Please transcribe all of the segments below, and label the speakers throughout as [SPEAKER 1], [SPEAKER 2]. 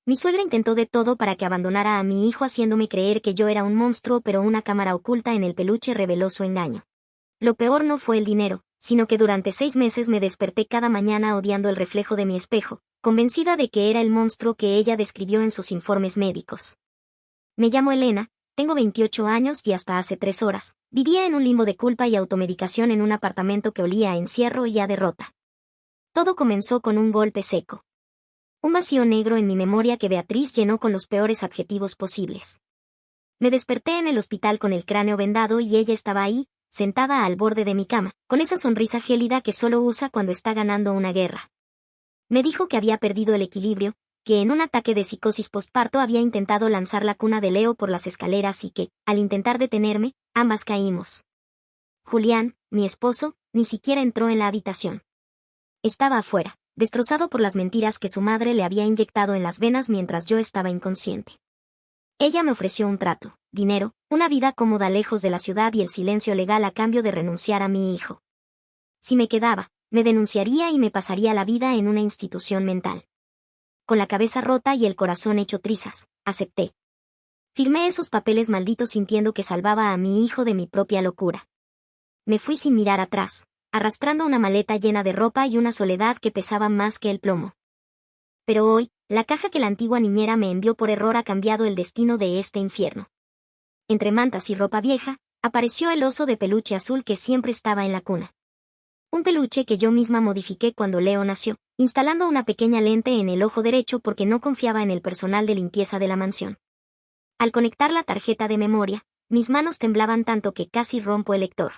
[SPEAKER 1] Mi suegra intentó de todo para que abandonara a mi hijo haciéndome creer que yo era un monstruo, pero una cámara oculta en el peluche reveló su engaño. Lo peor no fue el dinero, sino que durante 6 meses me desperté cada mañana odiando el reflejo de mi espejo, convencida de que era el monstruo que ella describió en sus informes médicos. Me llamo Elena, tengo 28 años y hasta hace 3 horas, vivía en un limbo de culpa y automedicación en un apartamento que olía a encierro y a derrota. Todo comenzó con un golpe seco. Un vacío negro en mi memoria que Beatriz llenó con los peores adjetivos posibles. Me desperté en el hospital con el cráneo vendado y ella estaba ahí, sentada al borde de mi cama, con esa sonrisa gélida que solo usa cuando está ganando una guerra. Me dijo que había perdido el equilibrio, que en un ataque de psicosis postparto había intentado lanzar la cuna de Leo por las escaleras y que, al intentar detenerme, ambas caímos. Julián, mi esposo, ni siquiera entró en la habitación. Estaba afuera, destrozado por las mentiras que su madre le había inyectado en las venas mientras yo estaba inconsciente. Ella me ofreció un trato, dinero, una vida cómoda lejos de la ciudad y el silencio legal a cambio de renunciar a mi hijo. Si me quedaba, me denunciaría y me pasaría la vida en una institución mental. Con la cabeza rota y el corazón hecho trizas, acepté. Firmé esos papeles malditos sintiendo que salvaba a mi hijo de mi propia locura. Me fui sin mirar atrás, arrastrando una maleta llena de ropa y una soledad que pesaba más que el plomo. Pero hoy, la caja que la antigua niñera me envió por error ha cambiado el destino de este infierno. Entre mantas y ropa vieja, apareció el oso de peluche azul que siempre estaba en la cuna. Un peluche que yo misma modifiqué cuando Leo nació, instalando una pequeña lente en el ojo derecho porque no confiaba en el personal de limpieza de la mansión. Al conectar la tarjeta de memoria, mis manos temblaban tanto que casi rompo el lector.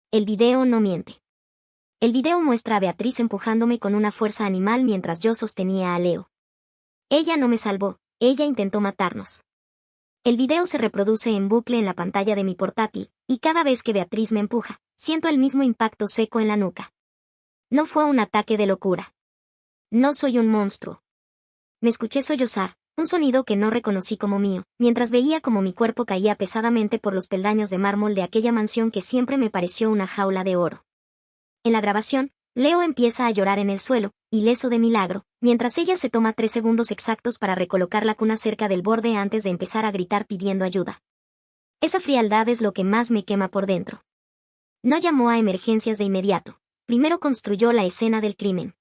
[SPEAKER 1] El video no miente. El video muestra a Beatriz empujándome con una fuerza animal mientras yo sostenía a Leo. Ella no me salvó, ella intentó matarnos. El video se reproduce en bucle en la pantalla de mi portátil, y cada vez que Beatriz me empuja, siento el mismo impacto seco en la nuca. No fue un ataque de locura. No soy un monstruo. Me escuché sollozar, un sonido que no reconocí como mío, mientras veía como mi cuerpo caía pesadamente por los peldaños de mármol de aquella mansión que siempre me pareció una jaula de oro. En la grabación, Leo empieza a llorar en el suelo, ileso de milagro, mientras ella se toma 3 segundos exactos para recolocar la cuna cerca del borde antes de empezar a gritar pidiendo ayuda. Esa frialdad es lo que más me quema por dentro. No llamó a emergencias de inmediato, primero construyó la escena del crimen.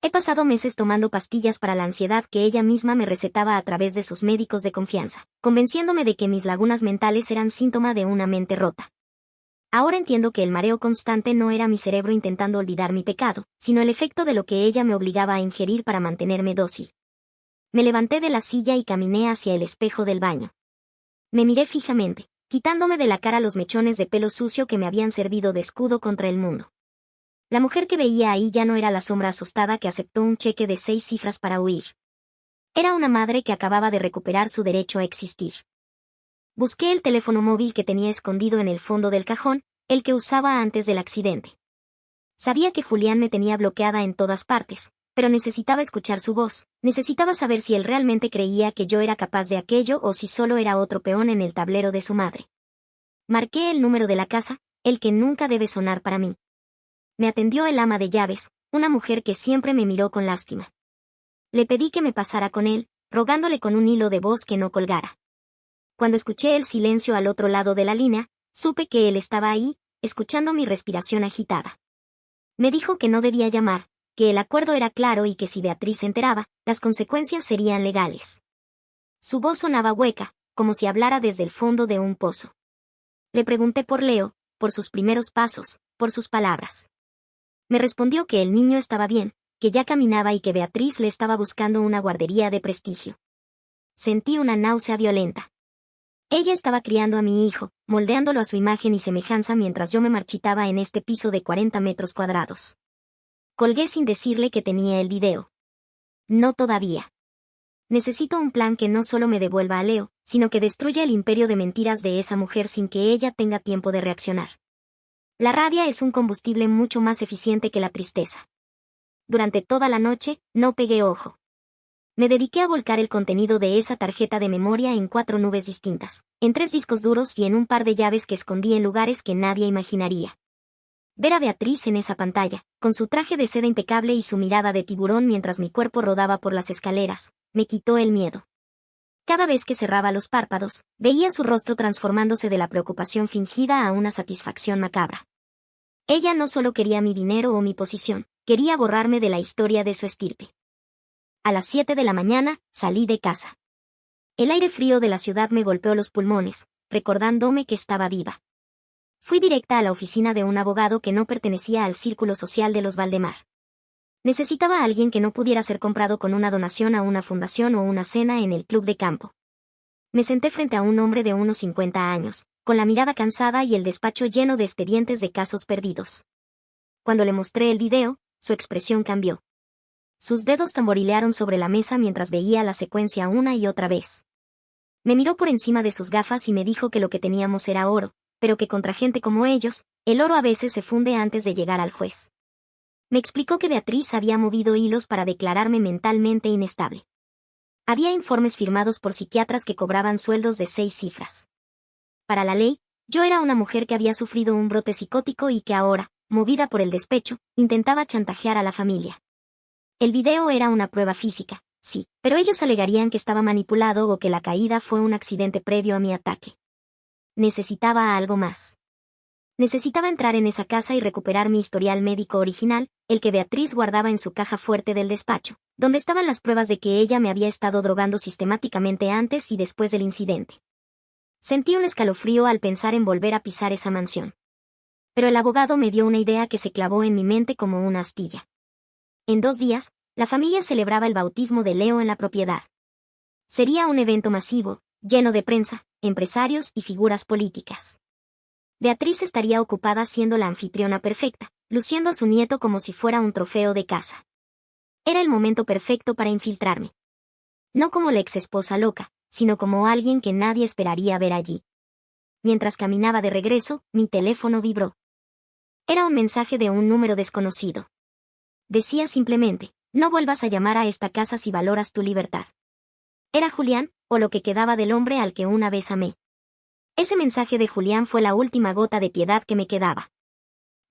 [SPEAKER 1] He pasado meses tomando pastillas para la ansiedad que ella misma me recetaba a través de sus médicos de confianza, convenciéndome de que mis lagunas mentales eran síntoma de una mente rota. Ahora entiendo que el mareo constante no era mi cerebro intentando olvidar mi pecado, sino el efecto de lo que ella me obligaba a ingerir para mantenerme dócil. Me levanté de la silla y caminé hacia el espejo del baño. Me miré fijamente, quitándome de la cara los mechones de pelo sucio que me habían servido de escudo contra el mundo. La mujer que veía ahí ya no era la sombra asustada que aceptó un cheque de 6 cifras para huir. Era una madre que acababa de recuperar su derecho a existir. Busqué el teléfono móvil que tenía escondido en el fondo del cajón, el que usaba antes del accidente. Sabía que Julián me tenía bloqueada en todas partes, pero necesitaba escuchar su voz, necesitaba saber si él realmente creía que yo era capaz de aquello o si solo era otro peón en el tablero de su madre. Marqué el número de la casa, el que nunca debe sonar para mí. Me atendió el ama de llaves, una mujer que siempre me miró con lástima. Le pedí que me pasara con él, rogándole con un hilo de voz que no colgara. Cuando escuché el silencio al otro lado de la línea, supe que él estaba ahí, escuchando mi respiración agitada. Me dijo que no debía llamar, que el acuerdo era claro y que si Beatriz se enteraba, las consecuencias serían legales. Su voz sonaba hueca, como si hablara desde el fondo de un pozo. Le pregunté por Leo, por sus primeros pasos, por sus palabras. Me respondió que el niño estaba bien, que ya caminaba y que Beatriz le estaba buscando una guardería de prestigio. Sentí una náusea violenta. Ella estaba criando a mi hijo, moldeándolo a su imagen y semejanza mientras yo me marchitaba en este piso de 40 metros cuadrados. Colgué sin decirle que tenía el video. No todavía. Necesito un plan que no solo me devuelva a Leo, sino que destruya el imperio de mentiras de esa mujer sin que ella tenga tiempo de reaccionar. La rabia es un combustible mucho más eficiente que la tristeza. Durante toda la noche, no pegué ojo. Me dediqué a volcar el contenido de esa tarjeta de memoria en 4 nubes distintas, en 3 discos duros y en un par de llaves que escondí en lugares que nadie imaginaría. Ver a Beatriz en esa pantalla, con su traje de seda impecable y su mirada de tiburón mientras mi cuerpo rodaba por las escaleras, me quitó el miedo. Cada vez que cerraba los párpados, veía su rostro transformándose de la preocupación fingida a una satisfacción macabra. Ella no solo quería mi dinero o mi posición, quería borrarme de la historia de su estirpe. A las 7 de la mañana, salí de casa. El aire frío de la ciudad me golpeó los pulmones, recordándome que estaba viva. Fui directa a la oficina de un abogado que no pertenecía al círculo social de los Valdemar. Necesitaba a alguien que no pudiera ser comprado con una donación a una fundación o una cena en el club de campo. Me senté frente a un hombre de unos 50 años, con la mirada cansada y el despacho lleno de expedientes de casos perdidos. Cuando le mostré el video, su expresión cambió. Sus dedos tamborilearon sobre la mesa mientras veía la secuencia una y otra vez. Me miró por encima de sus gafas y me dijo que lo que teníamos era oro, pero que contra gente como ellos, el oro a veces se funde antes de llegar al juez. Me explicó que Beatriz había movido hilos para declararme mentalmente inestable. Había informes firmados por psiquiatras que cobraban sueldos de 6 cifras. Para la ley, yo era una mujer que había sufrido un brote psicótico y que ahora, movida por el despecho, intentaba chantajear a la familia. El video era una prueba física, sí, pero ellos alegarían que estaba manipulado o que la caída fue un accidente previo a mi ataque. Necesitaba algo más. Necesitaba entrar en esa casa y recuperar mi historial médico original, el que Beatriz guardaba en su caja fuerte del despacho, donde estaban las pruebas de que ella me había estado drogando sistemáticamente antes y después del incidente. Sentí un escalofrío al pensar en volver a pisar esa mansión. Pero el abogado me dio una idea que se clavó en mi mente como una astilla. En 2 días, la familia celebraba el bautismo de Leo en la propiedad. Sería un evento masivo, lleno de prensa, empresarios y figuras políticas. Beatriz estaría ocupada siendo la anfitriona perfecta, luciendo a su nieto como si fuera un trofeo de caza. Era el momento perfecto para infiltrarme. No como la exesposa loca, sino como alguien que nadie esperaría ver allí. Mientras caminaba de regreso, mi teléfono vibró. Era un mensaje de un número desconocido. Decía simplemente, no vuelvas a llamar a esta casa si valoras tu libertad. Era Julián, o lo que quedaba del hombre al que una vez amé. Ese mensaje de Julián fue la última gota de piedad que me quedaba.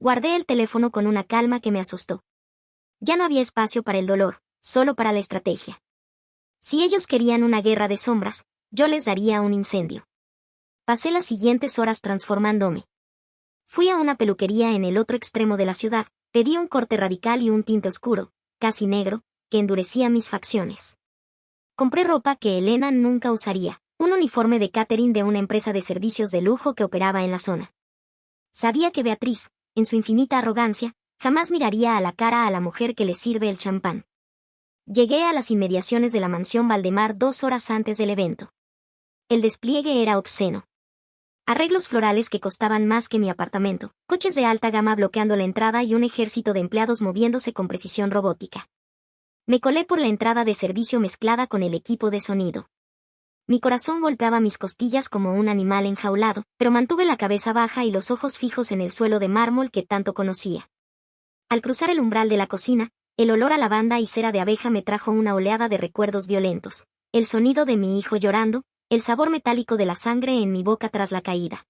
[SPEAKER 1] Guardé el teléfono con una calma que me asustó. Ya no había espacio para el dolor, solo para la estrategia. Si ellos querían una guerra de sombras, yo les daría un incendio. Pasé las siguientes horas transformándome. Fui a una peluquería en el otro extremo de la ciudad, pedí un corte radical y un tinte oscuro, casi negro, que endurecía mis facciones. Compré ropa que Elena nunca usaría, un uniforme de catering de una empresa de servicios de lujo que operaba en la zona. Sabía que Beatriz, en su infinita arrogancia, jamás miraría a la cara a la mujer que le sirve el champán. Llegué a las inmediaciones de la mansión Valdemar 2 horas antes del evento. El despliegue era obsceno. Arreglos florales que costaban más que mi apartamento, coches de alta gama bloqueando la entrada y un ejército de empleados moviéndose con precisión robótica. Me colé por la entrada de servicio mezclada con el equipo de sonido. Mi corazón golpeaba mis costillas como un animal enjaulado, pero mantuve la cabeza baja y los ojos fijos en el suelo de mármol que tanto conocía. Al cruzar el umbral de la cocina, el olor a lavanda y cera de abeja me trajo una oleada de recuerdos violentos. El sonido de mi hijo llorando, el sabor metálico de la sangre en mi boca tras la caída.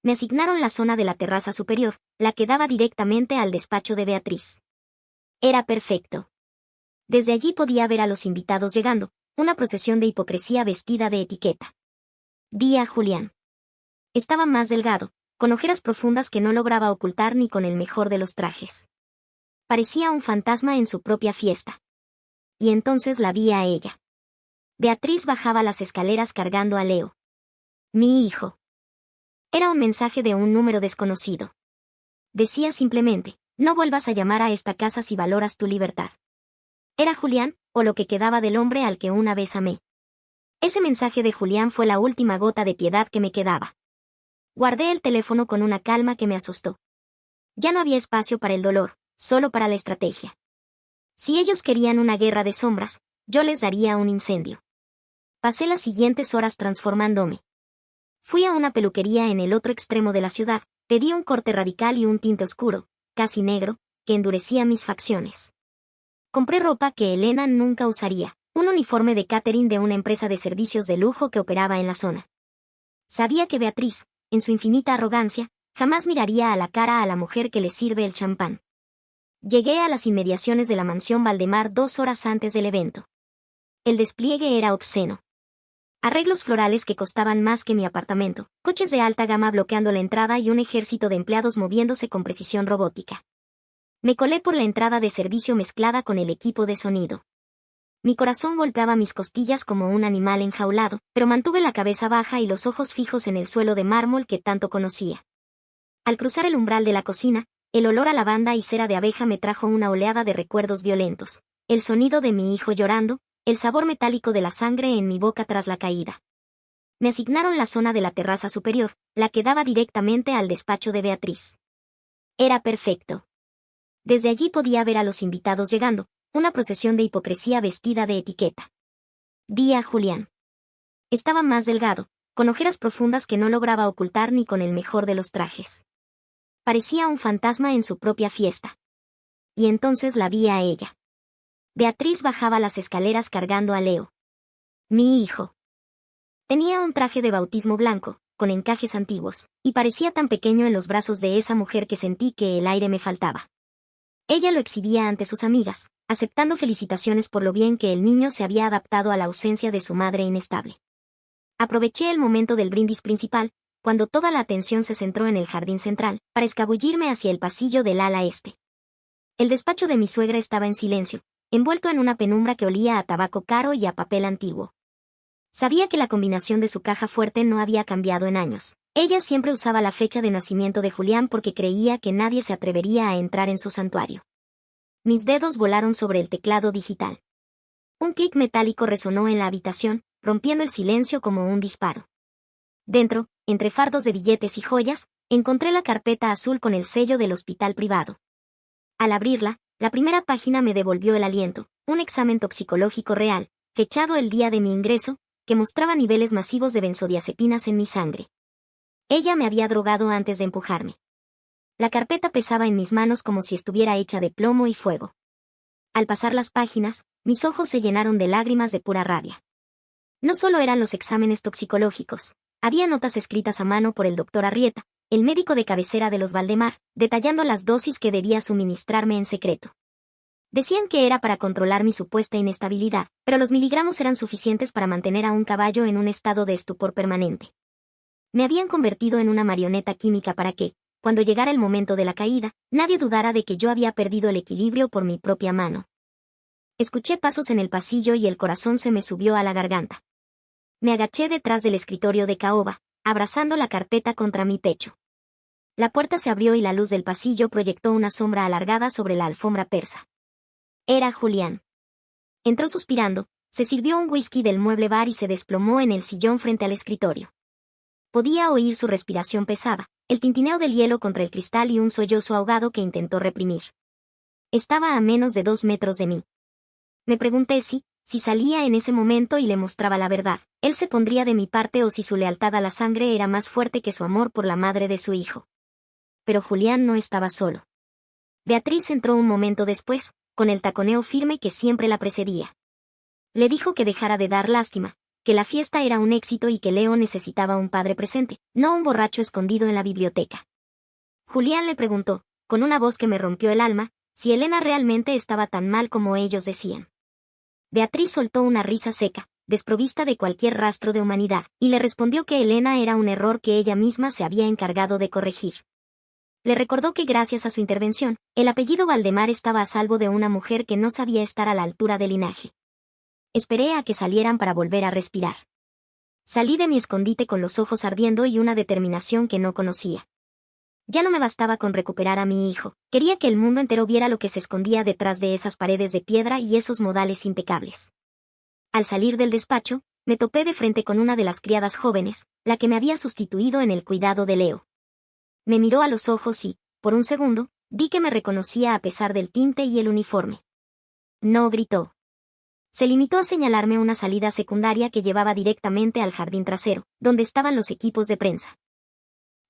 [SPEAKER 1] Me asignaron la zona de la terraza superior, la que daba directamente al despacho de Beatriz. Era perfecto. Desde allí podía ver a los invitados llegando, una procesión de hipocresía vestida de etiqueta. Vi a Julián. Estaba más delgado, con ojeras profundas que no lograba ocultar ni con el mejor de los trajes. Parecía un fantasma en su propia fiesta. Y entonces la vi a ella. Beatriz bajaba las escaleras cargando a Leo. Mi hijo. Era un mensaje de un número desconocido. Decía simplemente, no vuelvas a llamar a esta casa si valoras tu libertad. Era Julián, o lo que quedaba del hombre al que una vez amé. Ese mensaje de Julián fue la última gota de piedad que me quedaba. Guardé el teléfono con una calma que me asustó. Ya no había espacio para el dolor, solo para la estrategia. Si ellos querían una guerra de sombras, yo les daría un incendio. Pasé las siguientes horas transformándome. Fui a una peluquería en el otro extremo de la ciudad, pedí un corte radical y un tinte oscuro, casi negro, que endurecía mis facciones. Compré ropa que Elena nunca usaría, un uniforme de catering de una empresa de servicios de lujo que operaba en la zona. Sabía que Beatriz, en su infinita arrogancia, jamás miraría a la cara a la mujer que le sirve el champán. Llegué a las inmediaciones de la mansión Valdemar 2 horas antes del evento. El despliegue era obsceno. Arreglos florales que costaban más que mi apartamento, coches de alta gama bloqueando la entrada y un ejército de empleados moviéndose con precisión robótica. Me colé por la entrada de servicio mezclada con el equipo de sonido. Mi corazón golpeaba mis costillas como un animal enjaulado, pero mantuve la cabeza baja y los ojos fijos en el suelo de mármol que tanto conocía. Al cruzar el umbral de la cocina, el olor a lavanda y cera de abeja me trajo una oleada de recuerdos violentos. El sonido de mi hijo llorando, el sabor metálico de la sangre en mi boca tras la caída. Me asignaron la zona de la terraza superior, la que daba directamente al despacho de Beatriz. Era perfecto. Desde allí podía ver a los invitados llegando, una procesión de hipocresía vestida de etiqueta. Vi a Julián. Estaba más delgado, con ojeras profundas que no lograba ocultar ni con el mejor de los trajes. Parecía un fantasma en su propia fiesta. Y entonces la vi a ella. Beatriz bajaba las escaleras cargando a Leo. Mi hijo. Tenía un traje de bautismo blanco, con encajes antiguos, y parecía tan pequeño en los brazos de esa mujer que sentí que el aire me faltaba. Ella lo exhibía ante sus amigas, aceptando felicitaciones por lo bien que el niño se había adaptado a la ausencia de su madre inestable. Aproveché el momento del brindis principal, cuando toda la atención se centró en el jardín central, para escabullirme hacia el pasillo del ala este. El despacho de mi suegra estaba en silencio, envuelto en una penumbra que olía a tabaco caro y a papel antiguo. Sabía que la combinación de su caja fuerte no había cambiado en años. Ella siempre usaba la fecha de nacimiento de Julián porque creía que nadie se atrevería a entrar en su santuario. Mis dedos volaron sobre el teclado digital. Un clic metálico resonó en la habitación, rompiendo el silencio como un disparo. Dentro, entre fardos de billetes y joyas, encontré la carpeta azul con el sello del hospital privado. Al abrirla, la primera página me devolvió el aliento, un examen toxicológico real, fechado el día de mi ingreso, que mostraba niveles masivos de benzodiazepinas en mi sangre. Ella me había drogado antes de empujarme. La carpeta pesaba en mis manos como si estuviera hecha de plomo y fuego. Al pasar las páginas, mis ojos se llenaron de lágrimas de pura rabia. No solo eran los exámenes toxicológicos, había notas escritas a mano por el doctor Arrieta, el médico de cabecera de los Valdemar, detallando las dosis que debía suministrarme en secreto. Decían que era para controlar mi supuesta inestabilidad, pero los miligramos eran suficientes para mantener a un caballo en un estado de estupor permanente. Me habían convertido en una marioneta química para que, cuando llegara el momento de la caída, nadie dudara de que yo había perdido el equilibrio por mi propia mano. Escuché pasos en el pasillo y el corazón se me subió a la garganta. Me agaché detrás del escritorio de caoba, abrazando la carpeta contra mi pecho. La puerta se abrió y la luz del pasillo proyectó una sombra alargada sobre la alfombra persa. Era Julián. Entró suspirando, se sirvió un whisky del mueble bar y se desplomó en el sillón frente al escritorio. Podía oír su respiración pesada, el tintineo del hielo contra el cristal y un sollozo ahogado que intentó reprimir. Estaba a menos de 2 metros de mí. Me pregunté si salía en ese momento y le mostraba la verdad, él se pondría de mi parte o si su lealtad a la sangre era más fuerte que su amor por la madre de su hijo. Pero Julián no estaba solo. Beatriz entró un momento después, con el taconeo firme que siempre la precedía. Le dijo que dejara de dar lástima, que la fiesta era un éxito y que Leo necesitaba un padre presente, no un borracho escondido en la biblioteca. Julián le preguntó, con una voz que me rompió el alma, si Elena realmente estaba tan mal como ellos decían. Beatriz soltó una risa seca, desprovista de cualquier rastro de humanidad, y le respondió que Elena era un error que ella misma se había encargado de corregir. Le recordó que gracias a su intervención, el apellido Valdemar estaba a salvo de una mujer que no sabía estar a la altura del linaje. Esperé a que salieran para volver a respirar. Salí de mi escondite con los ojos ardiendo y una determinación que no conocía. Ya no me bastaba con recuperar a mi hijo, quería que el mundo entero viera lo que se escondía detrás de esas paredes de piedra y esos modales impecables. Al salir del despacho, me topé de frente con una de las criadas jóvenes, la que me había sustituido en el cuidado de Leo. Me miró a los ojos y, por un segundo, vi que me reconocía a pesar del tinte y el uniforme. No gritó. Se limitó a señalarme una salida secundaria que llevaba directamente al jardín trasero, donde estaban los equipos de prensa.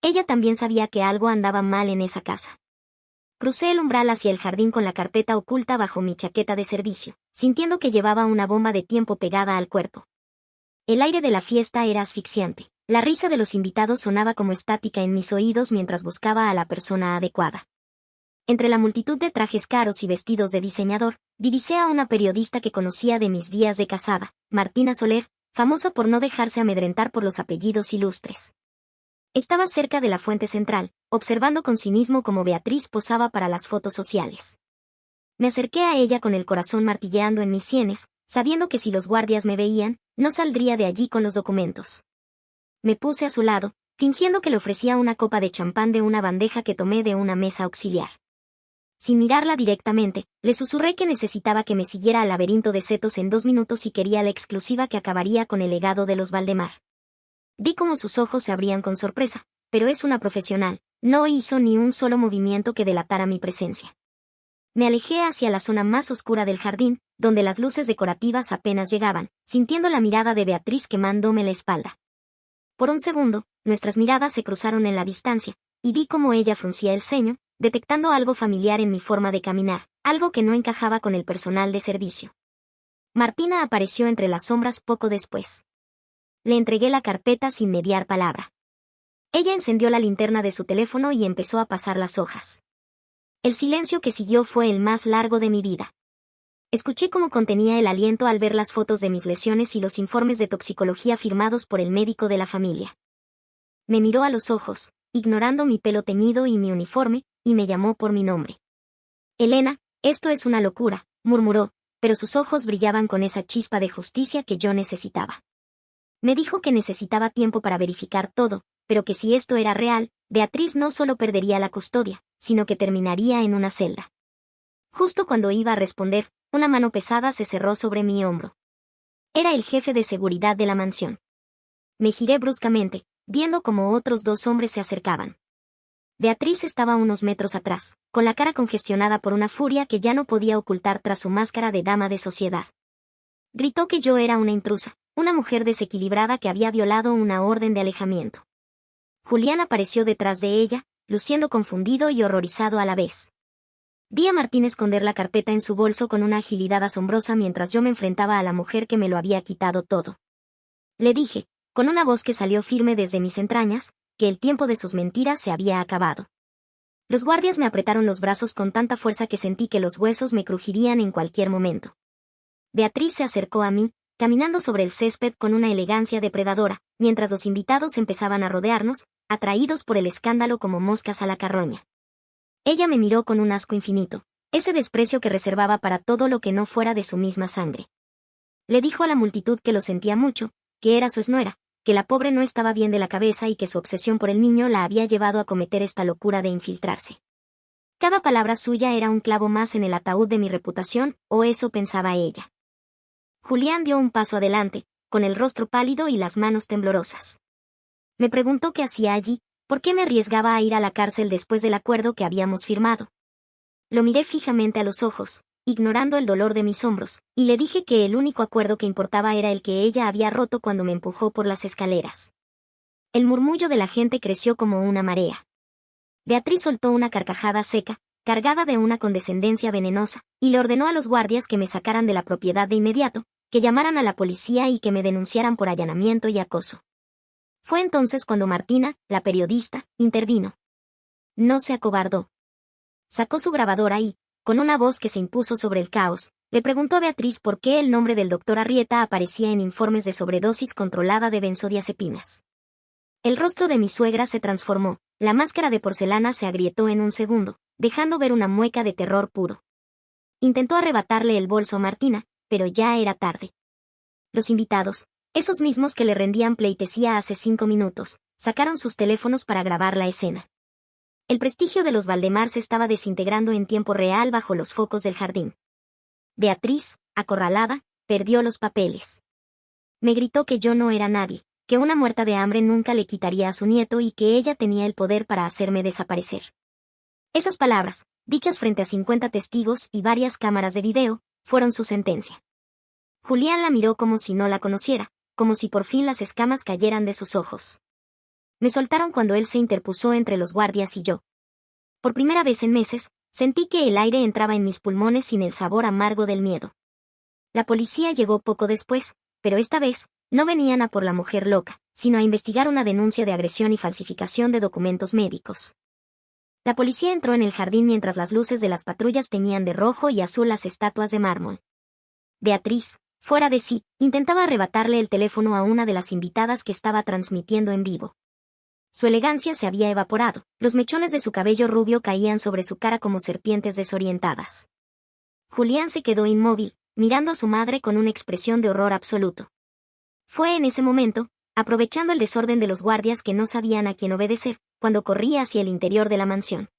[SPEAKER 1] Ella también sabía que algo andaba mal en esa casa. Crucé el umbral hacia el jardín con la carpeta oculta bajo mi chaqueta de servicio, sintiendo que llevaba una bomba de tiempo pegada al cuerpo. El aire de la fiesta era asfixiante. La risa de los invitados sonaba como estática en mis oídos mientras buscaba a la persona adecuada. Entre la multitud de trajes caros y vestidos de diseñador, divisé a una periodista que conocía de mis días de casada, Martina Soler, famosa por no dejarse amedrentar por los apellidos ilustres. Estaba cerca de la fuente central, observando con cinismo cómo Beatriz posaba para las fotos sociales. Me acerqué a ella con el corazón martilleando en mis sienes, sabiendo que si los guardias me veían, no saldría de allí con los documentos. Me puse a su lado, fingiendo que le ofrecía una copa de champán de una bandeja que tomé de una mesa auxiliar. Sin mirarla directamente, le susurré que necesitaba que me siguiera al laberinto de setos en 2 minutos y quería la exclusiva que acabaría con el legado de los Valdemar. Vi cómo sus ojos se abrían con sorpresa, pero es una profesional, no hizo ni un solo movimiento que delatara mi presencia. Me alejé hacia la zona más oscura del jardín, donde las luces decorativas apenas llegaban, sintiendo la mirada de Beatriz quemándome la espalda. Por un segundo, nuestras miradas se cruzaron en la distancia, y vi cómo ella fruncía el ceño, detectando algo familiar en mi forma de caminar, algo que no encajaba con el personal de servicio. Martina apareció entre las sombras poco después. Le entregué la carpeta sin mediar palabra. Ella encendió la linterna de su teléfono y empezó a pasar las hojas. El silencio que siguió fue el más largo de mi vida. Escuché cómo contenía el aliento al ver las fotos de mis lesiones y los informes de toxicología firmados por el médico de la familia. Me miró a los ojos, ignorando mi pelo teñido y mi uniforme, y me llamó por mi nombre. Elena, esto es una locura, murmuró, pero sus ojos brillaban con esa chispa de justicia que yo necesitaba. Me dijo que necesitaba tiempo para verificar todo, pero que si esto era real, Beatriz no solo perdería la custodia, sino que terminaría en una celda. Justo cuando iba a responder, una mano pesada se cerró sobre mi hombro. Era el jefe de seguridad de la mansión. Me giré bruscamente, viendo cómo otros 2 hombres se acercaban. Beatriz estaba a unos metros atrás, con la cara congestionada por una furia que ya no podía ocultar tras su máscara de dama de sociedad. Gritó que yo era una intrusa, una mujer desequilibrada que había violado una orden de alejamiento. Julián apareció detrás de ella, luciendo confundido y horrorizado a la vez. Vi a Martín esconder la carpeta en su bolso con una agilidad asombrosa mientras yo me enfrentaba a la mujer que me lo había quitado todo. Le dije, con una voz que salió firme desde mis entrañas, que el tiempo de sus mentiras se había acabado. Los guardias me apretaron los brazos con tanta fuerza que sentí que los huesos me crujirían en cualquier momento. Beatriz se acercó a mí, caminando sobre el césped con una elegancia depredadora, mientras los invitados empezaban a rodearnos, atraídos por el escándalo como moscas a la carroña. Ella me miró con un asco infinito, ese desprecio que reservaba para todo lo que no fuera de su misma sangre. Le dijo a la multitud que lo sentía mucho, que era su exnuera, que la pobre no estaba bien de la cabeza y que su obsesión por el niño la había llevado a cometer esta locura de infiltrarse. Cada palabra suya era un clavo más en el ataúd de mi reputación, o eso pensaba ella. Julián dio un paso adelante, con el rostro pálido y las manos temblorosas. Me preguntó qué hacía allí, por qué me arriesgaba a ir a la cárcel después del acuerdo que habíamos firmado. Lo miré fijamente a los ojos, ignorando el dolor de mis hombros, y le dije que el único acuerdo que importaba era el que ella había roto cuando me empujó por las escaleras. El murmullo de la gente creció como una marea. Beatriz soltó una carcajada seca, cargada de una condescendencia venenosa, y le ordenó a los guardias que me sacaran de la propiedad de inmediato, que llamaran a la policía y que me denunciaran por allanamiento y acoso. Fue entonces cuando Martina, la periodista, intervino. No se acobardó. Sacó su grabadora y, con una voz que se impuso sobre el caos, le preguntó a Beatriz por qué el nombre del doctor Arrieta aparecía en informes de sobredosis controlada de benzodiazepinas. El rostro de mi suegra se transformó, la máscara de porcelana se agrietó en un segundo, dejando ver una mueca de terror puro. Intentó arrebatarle el bolso a Martina, pero ya era tarde. Los invitados, esos mismos que le rendían pleitesía hace 5 minutos, sacaron sus teléfonos para grabar la escena. El prestigio de los Valdemar se estaba desintegrando en tiempo real bajo los focos del jardín. Beatriz, acorralada, perdió los papeles. Me gritó que yo no era nadie, que una muerta de hambre nunca le quitaría a su nieto y que ella tenía el poder para hacerme desaparecer. Esas palabras, dichas frente a 50 testigos y varias cámaras de video, fueron su sentencia. Julián la miró como si no la conociera, como si por fin las escamas cayeran de sus ojos. Me soltaron cuando él se interpuso entre los guardias y yo. Por primera vez en meses, sentí que el aire entraba en mis pulmones sin el sabor amargo del miedo. La policía llegó poco después, pero esta vez, no venían a por la mujer loca, sino a investigar una denuncia de agresión y falsificación de documentos médicos. La policía entró en el jardín mientras las luces de las patrullas teñían de rojo y azul las estatuas de mármol. Beatriz, fuera de sí, intentaba arrebatarle el teléfono a una de las invitadas que estaba transmitiendo en vivo. Su elegancia se había evaporado, los mechones de su cabello rubio caían sobre su cara como serpientes desorientadas. Julián se quedó inmóvil, mirando a su madre con una expresión de horror absoluto. Fue en ese momento, aprovechando el desorden de los guardias que no sabían a quién obedecer, cuando corrí hacia el interior de la mansión.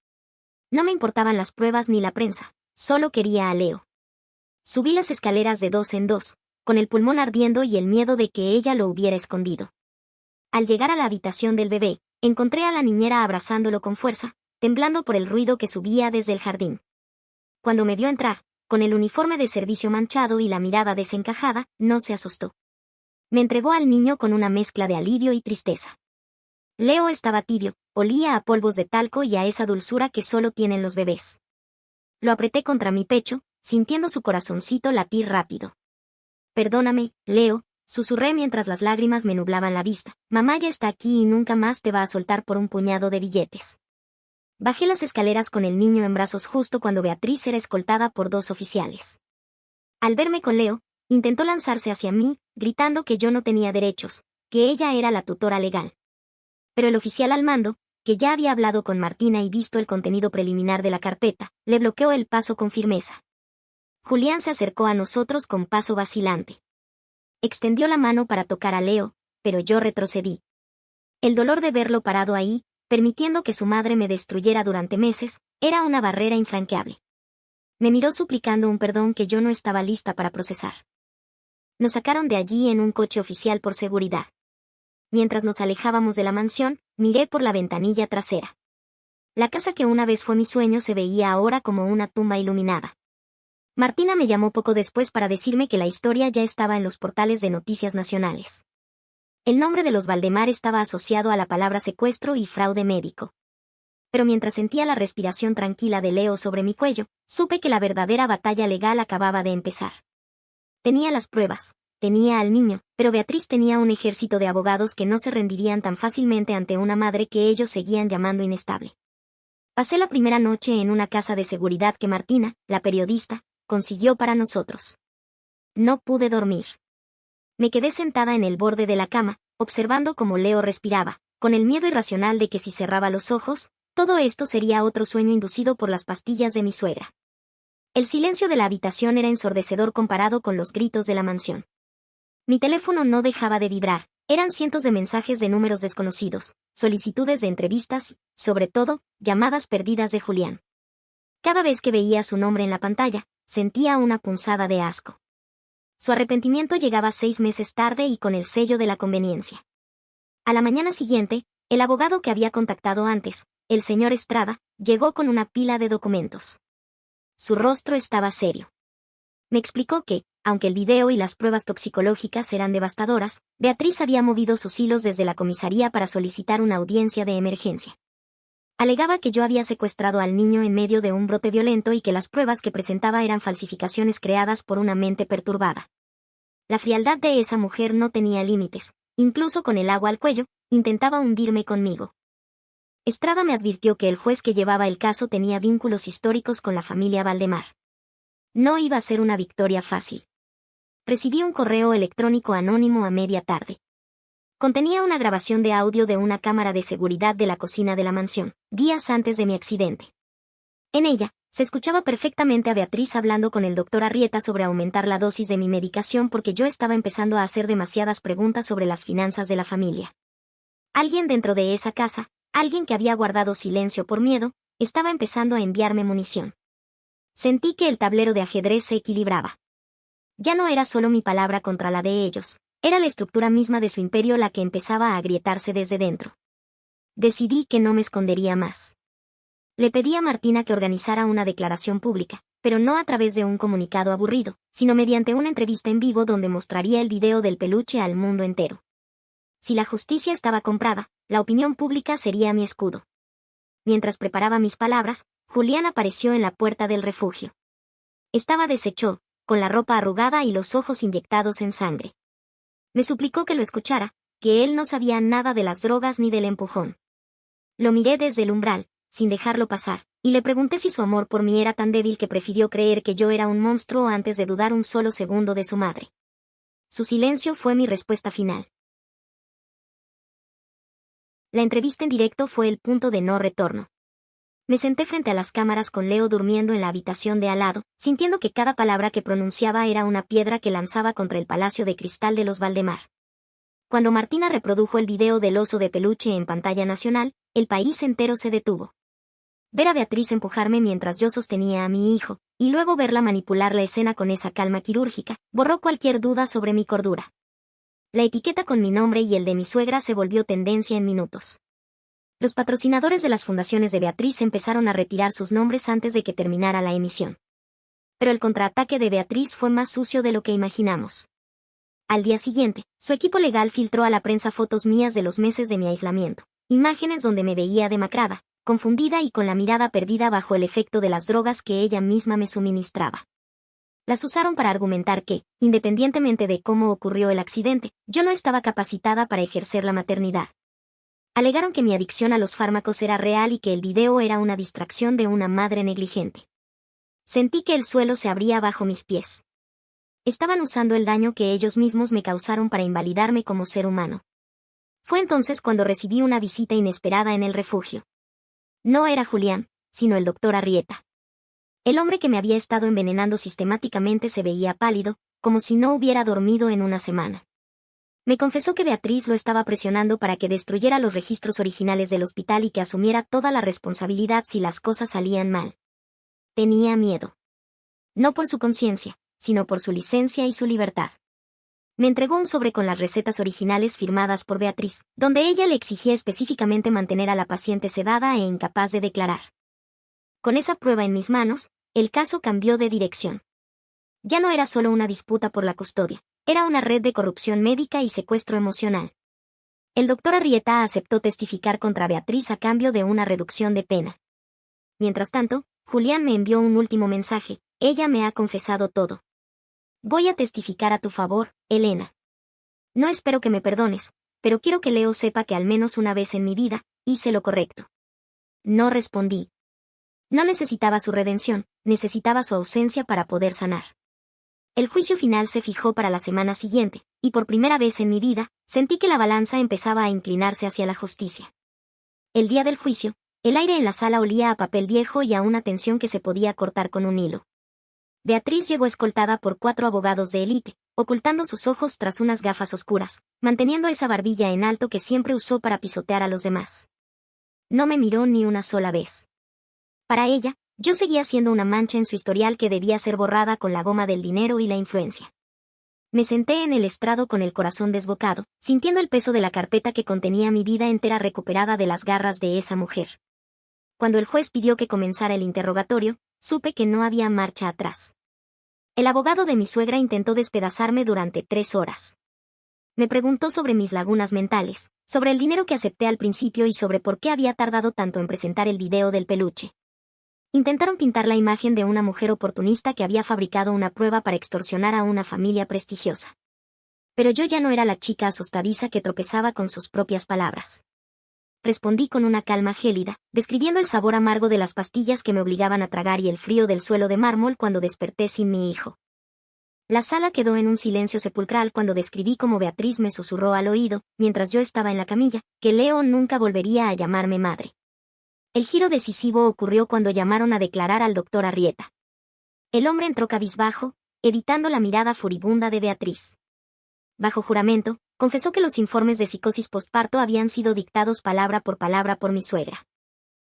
[SPEAKER 1] No me importaban las pruebas ni la prensa, solo quería a Leo. Subí las escaleras de dos en dos, con el pulmón ardiendo y el miedo de que ella lo hubiera escondido. Al llegar a la habitación del bebé, encontré a la niñera abrazándolo con fuerza, temblando por el ruido que subía desde el jardín. Cuando me vio entrar, con el uniforme de servicio manchado y la mirada desencajada, no se asustó. Me entregó al niño con una mezcla de alivio y tristeza. Leo estaba tibio, olía a polvos de talco y a esa dulzura que solo tienen los bebés. Lo apreté contra mi pecho, sintiendo su corazoncito latir rápido. Perdóname, Leo, susurré mientras las lágrimas me nublaban la vista. Mamá ya está aquí y nunca más te va a soltar por un puñado de billetes. Bajé las escaleras con el niño en brazos justo cuando Beatriz era escoltada por 2 oficiales. Al verme con Leo, intentó lanzarse hacia mí, gritando que yo no tenía derechos, que ella era la tutora legal. Pero el oficial al mando, que ya había hablado con Martina y visto el contenido preliminar de la carpeta, le bloqueó el paso con firmeza. Julián se acercó a nosotros con paso vacilante. Extendió la mano para tocar a Leo, pero yo retrocedí. El dolor de verlo parado ahí, permitiendo que su madre me destruyera durante meses, era una barrera infranqueable. Me miró suplicando un perdón que yo no estaba lista para procesar. Nos sacaron de allí en un coche oficial por seguridad. Mientras nos alejábamos de la mansión, miré por la ventanilla trasera. La casa que una vez fue mi sueño se veía ahora como una tumba iluminada. Martina me llamó poco después para decirme que la historia ya estaba en los portales de noticias nacionales. El nombre de los Valdemar estaba asociado a la palabra secuestro y fraude médico. Pero mientras sentía la respiración tranquila de Leo sobre mi cuello, supe que la verdadera batalla legal acababa de empezar. Tenía las pruebas, tenía al niño, pero Beatriz tenía un ejército de abogados que no se rendirían tan fácilmente ante una madre que ellos seguían llamando inestable. Pasé la primera noche en una casa de seguridad que Martina, la periodista, consiguió para nosotros. No pude dormir. Me quedé sentada en el borde de la cama, observando cómo Leo respiraba, con el miedo irracional de que si cerraba los ojos, todo esto sería otro sueño inducido por las pastillas de mi suegra. El silencio de la habitación era ensordecedor comparado con los gritos de la mansión. Mi teléfono no dejaba de vibrar, eran cientos de mensajes de números desconocidos, solicitudes de entrevistas y, sobre todo, llamadas perdidas de Julián. Cada vez que veía su nombre en la pantalla, sentía una punzada de asco. Su arrepentimiento llegaba 6 meses tarde y con el sello de la conveniencia. A la mañana siguiente, el abogado que había contactado antes, el señor Estrada, llegó con una pila de documentos. Su rostro estaba serio. Me explicó que, aunque el video y las pruebas toxicológicas eran devastadoras, Beatriz había movido sus hilos desde la comisaría para solicitar una audiencia de emergencia. Alegaba que yo había secuestrado al niño en medio de un brote violento y que las pruebas que presentaba eran falsificaciones creadas por una mente perturbada. La frialdad de esa mujer no tenía límites, incluso con el agua al cuello, intentaba hundirme conmigo. Estrada me advirtió que el juez que llevaba el caso tenía vínculos históricos con la familia Valdemar. No iba a ser una victoria fácil. Recibí un correo electrónico anónimo a media tarde. Contenía una grabación de audio de una cámara de seguridad de la cocina de la mansión, días antes de mi accidente. En ella, se escuchaba perfectamente a Beatriz hablando con el doctor Arrieta sobre aumentar la dosis de mi medicación porque yo estaba empezando a hacer demasiadas preguntas sobre las finanzas de la familia. Alguien dentro de esa casa, alguien que había guardado silencio por miedo, estaba empezando a enviarme munición. Sentí que el tablero de ajedrez se equilibraba. Ya no era solo mi palabra contra la de ellos, era la estructura misma de su imperio la que empezaba a agrietarse desde dentro. Decidí que no me escondería más. Le pedí a Martina que organizara una declaración pública, pero no a través de un comunicado aburrido, sino mediante una entrevista en vivo donde mostraría el video del peluche al mundo entero. Si la justicia estaba comprada, la opinión pública sería mi escudo. Mientras preparaba mis palabras, Julián apareció en la puerta del refugio. Estaba deshecho, con la ropa arrugada y los ojos inyectados en sangre. Me suplicó que lo escuchara, que él no sabía nada de las drogas ni del empujón. Lo miré desde el umbral, sin dejarlo pasar, y le pregunté si su amor por mí era tan débil que prefirió creer que yo era un monstruo antes de dudar un solo segundo de su madre. Su silencio fue mi respuesta final. La entrevista en directo fue el punto de no retorno. Me senté frente a las cámaras con Leo durmiendo en la habitación de al lado, sintiendo que cada palabra que pronunciaba era una piedra que lanzaba contra el palacio de cristal de los Valdemar. Cuando Martina reprodujo el video del oso de peluche en pantalla nacional, el país entero se detuvo. Ver a Beatriz empujarme mientras yo sostenía a mi hijo, y luego verla manipular la escena con esa calma quirúrgica, borró cualquier duda sobre mi cordura. La etiqueta con mi nombre y el de mi suegra se volvió tendencia en minutos. Los patrocinadores de las fundaciones de Beatriz empezaron a retirar sus nombres antes de que terminara la emisión. Pero el contraataque de Beatriz fue más sucio de lo que imaginamos. Al día siguiente, su equipo legal filtró a la prensa fotos mías de los meses de mi aislamiento, imágenes donde me veía demacrada, confundida y con la mirada perdida bajo el efecto de las drogas que ella misma me suministraba. Las usaron para argumentar que, independientemente de cómo ocurrió el accidente, yo no estaba capacitada para ejercer la maternidad. Alegaron que mi adicción a los fármacos era real y que el video era una distracción de una madre negligente. Sentí que el suelo se abría bajo mis pies. Estaban usando el daño que ellos mismos me causaron para invalidarme como ser humano. Fue entonces cuando recibí una visita inesperada en el refugio. No era Julián, sino el doctor Arrieta. El hombre que me había estado envenenando sistemáticamente se veía pálido, como si no hubiera dormido en una semana. Me confesó que Beatriz lo estaba presionando para que destruyera los registros originales del hospital y que asumiera toda la responsabilidad si las cosas salían mal. Tenía miedo. No por su conciencia, sino por su licencia y su libertad. Me entregó un sobre con las recetas originales firmadas por Beatriz, donde ella le exigía específicamente mantener a la paciente sedada e incapaz de declarar. Con esa prueba en mis manos, el caso cambió de dirección. Ya no era solo una disputa por la custodia, era una red de corrupción médica y secuestro emocional. El doctor Arrieta aceptó testificar contra Beatriz a cambio de una reducción de pena. Mientras tanto, Julián me envió un último mensaje: ella me ha confesado todo. Voy a testificar a tu favor, Elena. No espero que me perdones, pero quiero que Leo sepa que al menos una vez en mi vida, hice lo correcto. No respondí. No necesitaba su redención, necesitaba su ausencia para poder sanar. El juicio final se fijó para la semana siguiente, y por primera vez en mi vida, sentí que la balanza empezaba a inclinarse hacia la justicia. El día del juicio, el aire en la sala olía a papel viejo y a una tensión que se podía cortar con un hilo. Beatriz llegó escoltada por 4 abogados de élite, ocultando sus ojos tras unas gafas oscuras, manteniendo esa barbilla en alto que siempre usó para pisotear a los demás. No me miró ni una sola vez. Para ella, yo seguía siendo una mancha en su historial que debía ser borrada con la goma del dinero y la influencia. Me senté en el estrado con el corazón desbocado, sintiendo el peso de la carpeta que contenía mi vida entera recuperada de las garras de esa mujer. Cuando el juez pidió que comenzara el interrogatorio, supe que no había marcha atrás. El abogado de mi suegra intentó despedazarme durante 3 horas. Me preguntó sobre mis lagunas mentales, sobre el dinero que acepté al principio y sobre por qué había tardado tanto en presentar el video del peluche. Intentaron pintar la imagen de una mujer oportunista que había fabricado una prueba para extorsionar a una familia prestigiosa. Pero yo ya no era la chica asustadiza que tropezaba con sus propias palabras. Respondí con una calma gélida, describiendo el sabor amargo de las pastillas que me obligaban a tragar y el frío del suelo de mármol cuando desperté sin mi hijo. La sala quedó en un silencio sepulcral cuando describí cómo Beatriz me susurró al oído, mientras yo estaba en la camilla, que Leo nunca volvería a llamarme madre. El giro decisivo ocurrió cuando llamaron a declarar al doctor Arrieta. El hombre entró cabizbajo, evitando la mirada furibunda de Beatriz. Bajo juramento, confesó que los informes de psicosis postparto habían sido dictados palabra por mi suegra.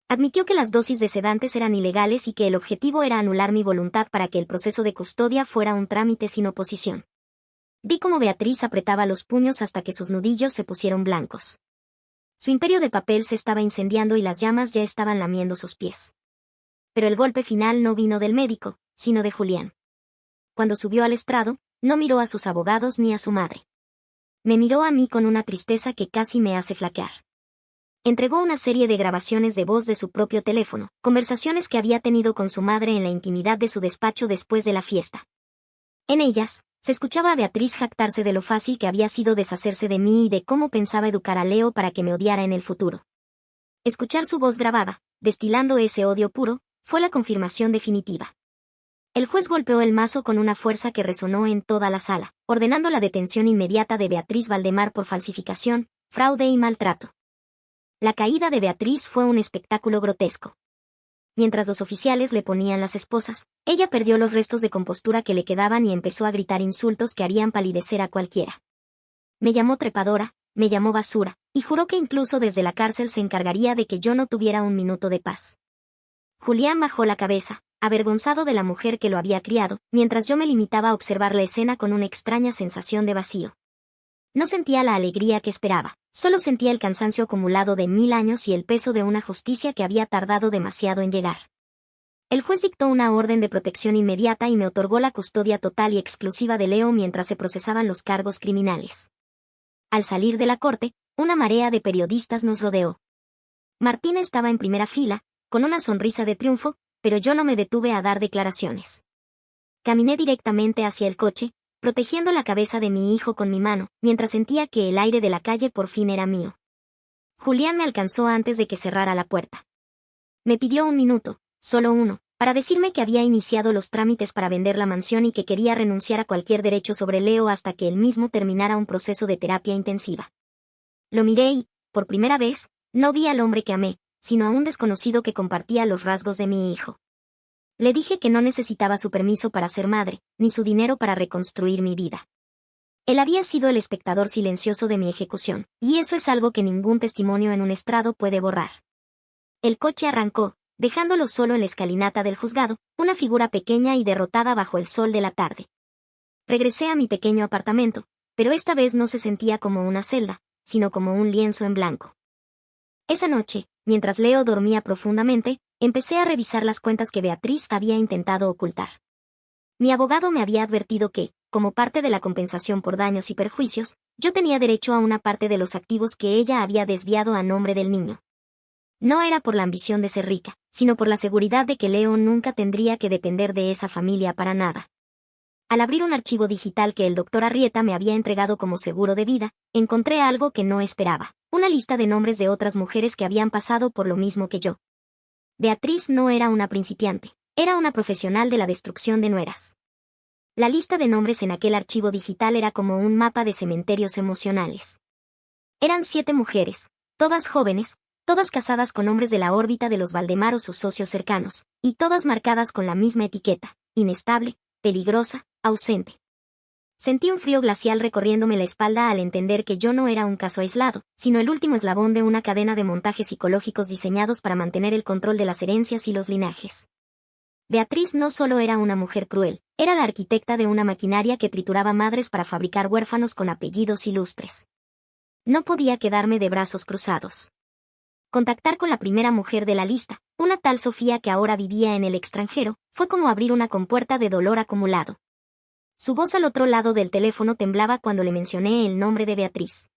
[SPEAKER 1] Admitió que las dosis de sedantes eran ilegales y que el objetivo era anular mi voluntad para que el proceso de custodia fuera un trámite sin oposición. Vi cómo Beatriz apretaba los puños hasta que sus nudillos se pusieron blancos. Su imperio de papel se estaba incendiando y las llamas ya estaban lamiendo sus pies. Pero el golpe final no vino del médico, sino de Julián. Cuando subió al estrado, no miró a sus abogados ni a su madre. Me miró a mí con una tristeza que casi me hace flaquear. Entregó una serie de grabaciones de voz de su propio teléfono, conversaciones que había tenido con su madre en la intimidad de su despacho después de la fiesta. En ellas, se escuchaba a Beatriz jactarse de lo fácil que había sido deshacerse de mí y de cómo pensaba educar a Leo para que me odiara en el futuro. Escuchar su voz grabada, destilando ese odio puro, fue la confirmación definitiva. El juez golpeó el mazo con una fuerza que resonó en toda la sala, ordenando la detención inmediata de Beatriz Valdemar por falsificación, fraude y maltrato. La caída de Beatriz fue un espectáculo grotesco. Mientras los oficiales le ponían las esposas, ella perdió los restos de compostura que le quedaban y empezó a gritar insultos que harían palidecer a cualquiera. Me llamó trepadora, me llamó basura, y juró que incluso desde la cárcel se encargaría de que yo no tuviera un minuto de paz. Julián bajó la cabeza, avergonzado de la mujer que lo había criado, mientras yo me limitaba a observar la escena con una extraña sensación de vacío. No sentía la alegría que esperaba, solo sentía el cansancio acumulado de 1000 años y el peso de una justicia que había tardado demasiado en llegar. El juez dictó una orden de protección inmediata y me otorgó la custodia total y exclusiva de Leo mientras se procesaban los cargos criminales. Al salir de la corte, una marea de periodistas nos rodeó. Martina estaba en primera fila, con una sonrisa de triunfo, pero yo no me detuve a dar declaraciones. Caminé directamente hacia el coche, protegiendo la cabeza de mi hijo con mi mano, mientras sentía que el aire de la calle por fin era mío. Julián me alcanzó antes de que cerrara la puerta. Me pidió un minuto, solo uno, para decirme que había iniciado los trámites para vender la mansión y que quería renunciar a cualquier derecho sobre Leo hasta que él mismo terminara un proceso de terapia intensiva. Lo miré y, por primera vez, no vi al hombre que amé, sino a un desconocido que compartía los rasgos de mi hijo. Le dije que no necesitaba su permiso para ser madre, ni su dinero para reconstruir mi vida. Él había sido el espectador silencioso de mi ejecución, y eso es algo que ningún testimonio en un estrado puede borrar. El coche arrancó, dejándolo solo en la escalinata del juzgado, una figura pequeña y derrotada bajo el sol de la tarde. Regresé a mi pequeño apartamento, pero esta vez no se sentía como una celda, sino como un lienzo en blanco. Esa noche, mientras Leo dormía profundamente, empecé a revisar las cuentas que Beatriz había intentado ocultar. Mi abogado me había advertido que, como parte de la compensación por daños y perjuicios, yo tenía derecho a una parte de los activos que ella había desviado a nombre del niño. No era por la ambición de ser rica, sino por la seguridad de que Leo nunca tendría que depender de esa familia para nada. Al abrir un archivo digital que el doctor Arrieta me había entregado como seguro de vida, encontré algo que no esperaba, una lista de nombres de otras mujeres que habían pasado por lo mismo que yo. Beatriz no era una principiante, era una profesional de la destrucción de nueras. La lista de nombres en aquel archivo digital era como un mapa de cementerios emocionales. Eran 7 mujeres, todas jóvenes, todas casadas con hombres de la órbita de los Valdemar o sus socios cercanos, y todas marcadas con la misma etiqueta: inestable, peligrosa, ausente. Sentí un frío glacial recorriéndome la espalda al entender que yo no era un caso aislado, sino el último eslabón de una cadena de montajes psicológicos diseñados para mantener el control de las herencias y los linajes. Beatriz no solo era una mujer cruel, era la arquitecta de una maquinaria que trituraba madres para fabricar huérfanos con apellidos ilustres. No podía quedarme de brazos cruzados. Contactar con la primera mujer de la lista, una tal Sofía que ahora vivía en el extranjero, fue como abrir una compuerta de dolor acumulado. Su voz al otro lado del teléfono temblaba cuando le mencioné el nombre de Beatriz.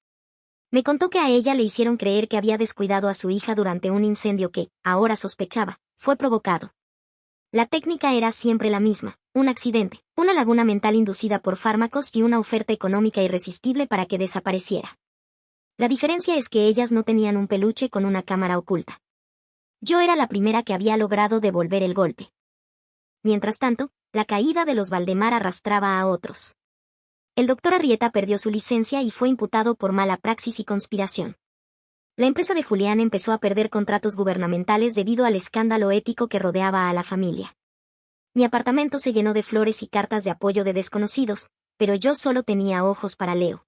[SPEAKER 1] Me contó que a ella le hicieron creer que había descuidado a su hija durante un incendio que, ahora sospechaba, fue provocado. La técnica era siempre la misma: un accidente, una laguna mental inducida por fármacos y una oferta económica irresistible para que desapareciera. La diferencia es que ellas no tenían un peluche con una cámara oculta. Yo era la primera que había logrado devolver el golpe. Mientras tanto, la caída de los Valdemar arrastraba a otros. El doctor Arrieta perdió su licencia y fue imputado por mala praxis y conspiración. La empresa de Julián empezó a perder contratos gubernamentales debido al escándalo ético que rodeaba a la familia. Mi apartamento se llenó de flores y cartas de apoyo de desconocidos, pero yo solo tenía ojos para Leo.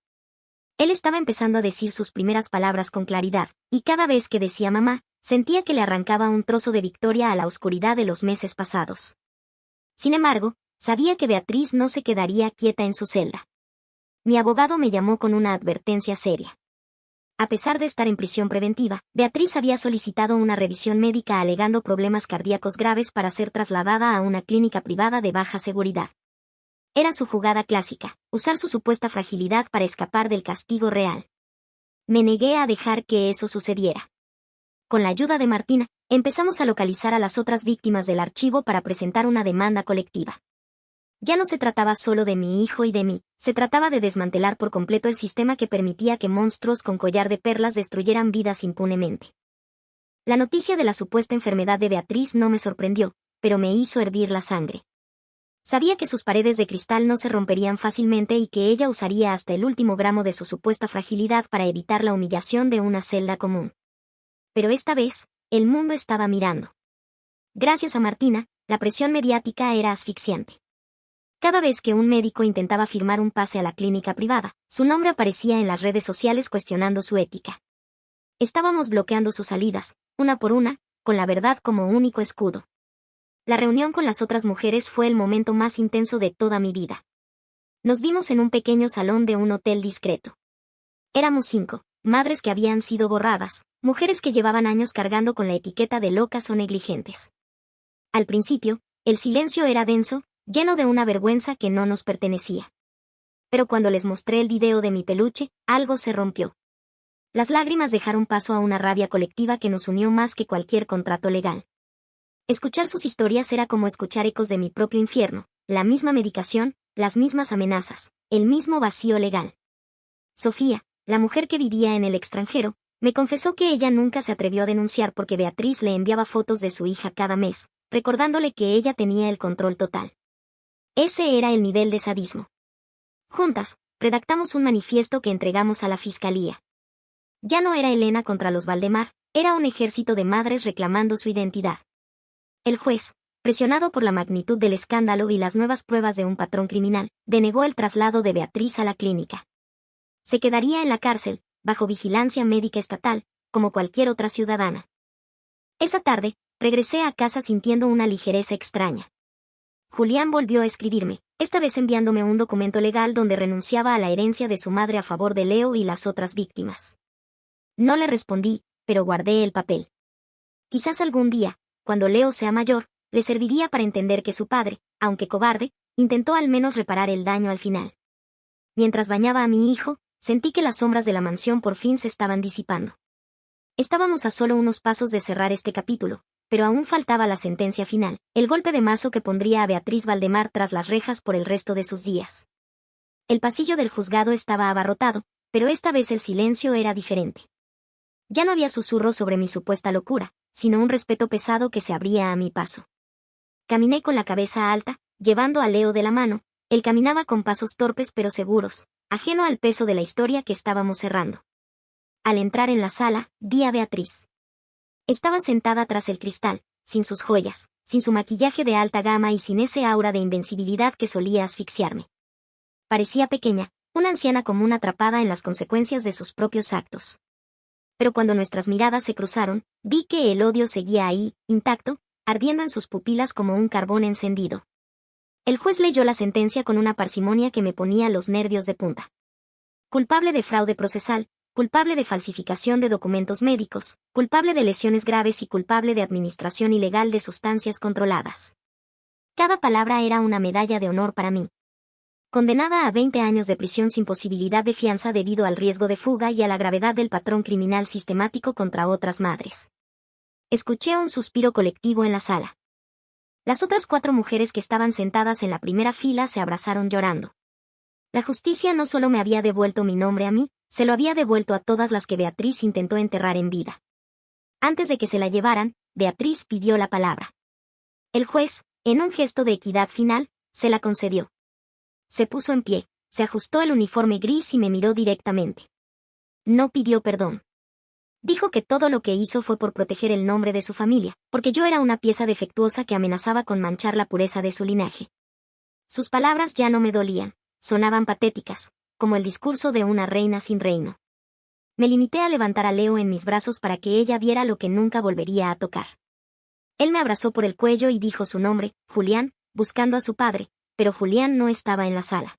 [SPEAKER 1] Él estaba empezando a decir sus primeras palabras con claridad, y cada vez que decía mamá, sentía que le arrancaba un trozo de victoria a la oscuridad de los meses pasados. Sin embargo, sabía que Beatriz no se quedaría quieta en su celda. Mi abogado me llamó con una advertencia seria. A pesar de estar en prisión preventiva, Beatriz había solicitado una revisión médica alegando problemas cardíacos graves para ser trasladada a una clínica privada de baja seguridad. Era su jugada clásica, usar su supuesta fragilidad para escapar del castigo real. Me negué a dejar que eso sucediera. Con la ayuda de Martina, empezamos a localizar a las otras víctimas del archivo para presentar una demanda colectiva. Ya no se trataba solo de mi hijo y de mí, se trataba de desmantelar por completo el sistema que permitía que monstruos con collar de perlas destruyeran vidas impunemente. La noticia de la supuesta enfermedad de Beatriz no me sorprendió, pero me hizo hervir la sangre. Sabía que sus paredes de cristal no se romperían fácilmente y que ella usaría hasta el último gramo de su supuesta fragilidad para evitar la humillación de una celda común. Pero esta vez, el mundo estaba mirando. Gracias a Martina, la presión mediática era asfixiante. Cada vez que un médico intentaba firmar un pase a la clínica privada, su nombre aparecía en las redes sociales cuestionando su ética. Estábamos bloqueando sus salidas, una por una, con la verdad como único escudo. La reunión con las otras mujeres fue el momento más intenso de toda mi vida. Nos vimos en un pequeño salón de un hotel discreto. Éramos 5, madres que habían sido borradas, mujeres que llevaban años cargando con la etiqueta de locas o negligentes. Al principio, el silencio era denso, lleno de una vergüenza que no nos pertenecía. Pero cuando les mostré el video de mi peluche, algo se rompió. Las lágrimas dejaron paso a una rabia colectiva que nos unió más que cualquier contrato legal. Escuchar sus historias era como escuchar ecos de mi propio infierno, la misma medicación, las mismas amenazas, el mismo vacío legal. Sofía, la mujer que vivía en el extranjero, me confesó que ella nunca se atrevió a denunciar porque Beatriz le enviaba fotos de su hija cada mes, recordándole que ella tenía el control total. Ese era el nivel de sadismo. Juntas, redactamos un manifiesto que entregamos a la fiscalía. Ya no era Elena contra los Valdemar, era un ejército de madres reclamando su identidad. El juez, presionado por la magnitud del escándalo y las nuevas pruebas de un patrón criminal, denegó el traslado de Beatriz a la clínica. Se quedaría en la cárcel, bajo vigilancia médica estatal, como cualquier otra ciudadana. Esa tarde, regresé a casa sintiendo una ligereza extraña. Julián volvió a escribirme, esta vez enviándome un documento legal donde renunciaba a la herencia de su madre a favor de Leo y las otras víctimas. No le respondí, pero guardé el papel. Quizás algún día, cuando Leo sea mayor, le serviría para entender que su padre, aunque cobarde, intentó al menos reparar el daño al final. Mientras bañaba a mi hijo, sentí que las sombras de la mansión por fin se estaban disipando. Estábamos a solo unos pasos de cerrar este capítulo, pero aún faltaba la sentencia final, el golpe de mazo que pondría a Beatriz Valdemar tras las rejas por el resto de sus días. El pasillo del juzgado estaba abarrotado, pero esta vez el silencio era diferente. Ya no había susurros sobre mi supuesta locura, sino un respeto pesado que se abría a mi paso. Caminé con la cabeza alta, llevando a Leo de la mano, él caminaba con pasos torpes pero seguros, ajeno al peso de la historia que estábamos cerrando. Al entrar en la sala, vi a Beatriz. Estaba sentada tras el cristal, sin sus joyas, sin su maquillaje de alta gama y sin ese aura de invencibilidad que solía asfixiarme. Parecía pequeña, una anciana común atrapada en las consecuencias de sus propios actos. Pero cuando nuestras miradas se cruzaron, vi que el odio seguía ahí, intacto, ardiendo en sus pupilas como un carbón encendido. El juez leyó la sentencia con una parsimonia que me ponía los nervios de punta. Culpable de fraude procesal, culpable de falsificación de documentos médicos, culpable de lesiones graves y culpable de administración ilegal de sustancias controladas. Cada palabra era una medalla de honor para mí. Condenada a 20 años de prisión sin posibilidad de fianza debido al riesgo de fuga y a la gravedad del patrón criminal sistemático contra otras madres. Escuché un suspiro colectivo en la sala. Las otras 4 mujeres que estaban sentadas en la primera fila se abrazaron llorando. La justicia no solo me había devuelto mi nombre a mí, se lo había devuelto a todas las que Beatriz intentó enterrar en vida. Antes de que se la llevaran, Beatriz pidió la palabra. El juez, en un gesto de equidad final, se la concedió. Se puso en pie, se ajustó el uniforme gris y me miró directamente. No pidió perdón. Dijo que todo lo que hizo fue por proteger el nombre de su familia, porque yo era una pieza defectuosa que amenazaba con manchar la pureza de su linaje. Sus palabras ya no me dolían, sonaban patéticas, como el discurso de una reina sin reino. Me limité a levantar a Leo en mis brazos para que ella viera lo que nunca volvería a tocar. Él me abrazó por el cuello y dijo su nombre, Julián, buscando a su padre, pero Julián no estaba en la sala.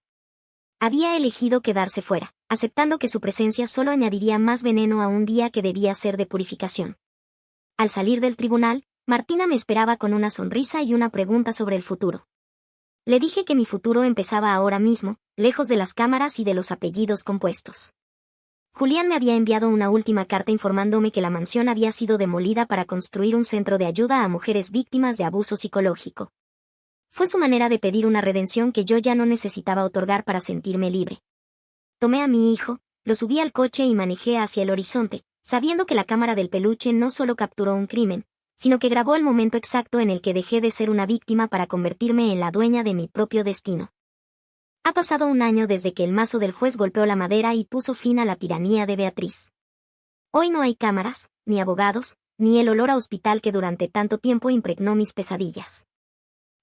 [SPEAKER 1] Había elegido quedarse fuera, aceptando que su presencia solo añadiría más veneno a un día que debía ser de purificación. Al salir del tribunal, Martina me esperaba con una sonrisa y una pregunta sobre el futuro. Le dije que mi futuro empezaba ahora mismo, lejos de las cámaras y de los apellidos compuestos. Julián me había enviado una última carta informándome que la mansión había sido demolida para construir un centro de ayuda a mujeres víctimas de abuso psicológico. Fue su manera de pedir una redención que yo ya no necesitaba otorgar para sentirme libre. Tomé a mi hijo, lo subí al coche y manejé hacia el horizonte, sabiendo que la cámara del peluche no solo capturó un crimen, sino que grabó el momento exacto en el que dejé de ser una víctima para convertirme en la dueña de mi propio destino. Ha pasado un año desde que el mazo del juez golpeó la madera y puso fin a la tiranía de Beatriz. Hoy no hay cámaras, ni abogados, ni el olor a hospital que durante tanto tiempo impregnó mis pesadillas.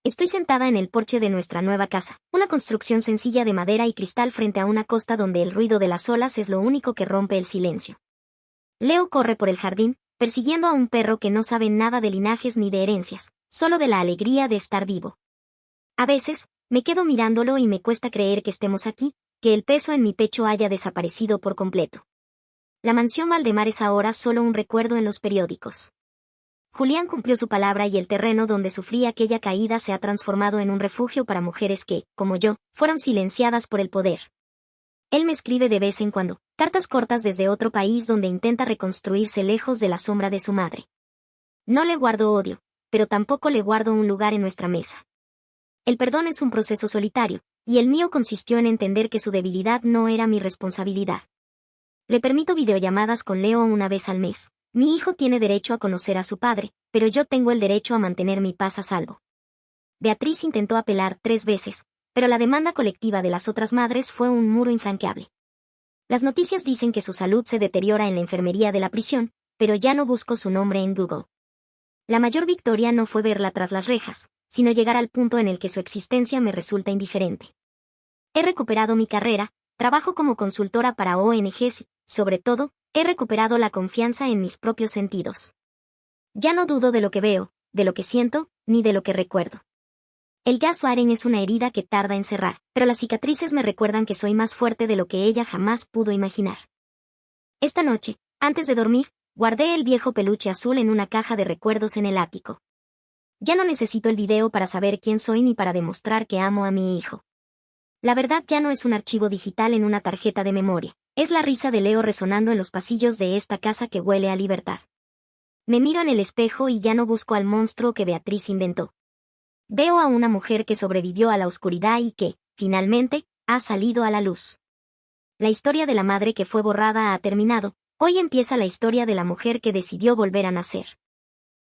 [SPEAKER 1] Estoy sentada en el porche de nuestra nueva casa, una construcción sencilla de madera y cristal frente a una costa donde el ruido de las olas es lo único que rompe el silencio. Leo corre por el jardín, persiguiendo a un perro que no sabe nada de linajes ni de herencias, solo de la alegría de estar vivo. A veces, me quedo mirándolo y me cuesta creer que estemos aquí, que el peso en mi pecho haya desaparecido por completo. La mansión Valdemar es ahora solo un recuerdo en los periódicos. Julián cumplió su palabra y el terreno donde sufrí aquella caída se ha transformado en un refugio para mujeres que, como yo, fueron silenciadas por el poder. Él me escribe de vez en cuando, cartas cortas desde otro país donde intenta reconstruirse lejos de la sombra de su madre. No le guardo odio, pero tampoco le guardo un lugar en nuestra mesa. El perdón es un proceso solitario, y el mío consistió en entender que su debilidad no era mi responsabilidad. Le permito videollamadas con Leo una vez al mes. Mi hijo tiene derecho a conocer a su padre, pero yo tengo el derecho a mantener mi paz a salvo. Beatriz intentó apelar 3 veces, pero la demanda colectiva de las otras madres fue un muro infranqueable. Las noticias dicen que su salud se deteriora en la enfermería de la prisión, pero ya no busco su nombre en Google. La mayor victoria no fue verla tras las rejas, sino llegar al punto en el que su existencia me resulta indiferente. He recuperado mi carrera, trabajo como consultora para ONGs, sobre todo, he recuperado la confianza en mis propios sentidos. Ya no dudo de lo que veo, de lo que siento, ni de lo que recuerdo. El gaslighting es una herida que tarda en cerrar, pero las cicatrices me recuerdan que soy más fuerte de lo que ella jamás pudo imaginar. Esta noche, antes de dormir, guardé el viejo peluche azul en una caja de recuerdos en el ático. Ya no necesito el video para saber quién soy ni para demostrar que amo a mi hijo. La verdad ya no es un archivo digital en una tarjeta de memoria, es la risa de Leo resonando en los pasillos de esta casa que huele a libertad. Me miro en el espejo y ya no busco al monstruo que Beatriz inventó. Veo a una mujer que sobrevivió a la oscuridad y que, finalmente, ha salido a la luz. La historia de la madre que fue borrada ha terminado, hoy empieza la historia de la mujer que decidió volver a nacer.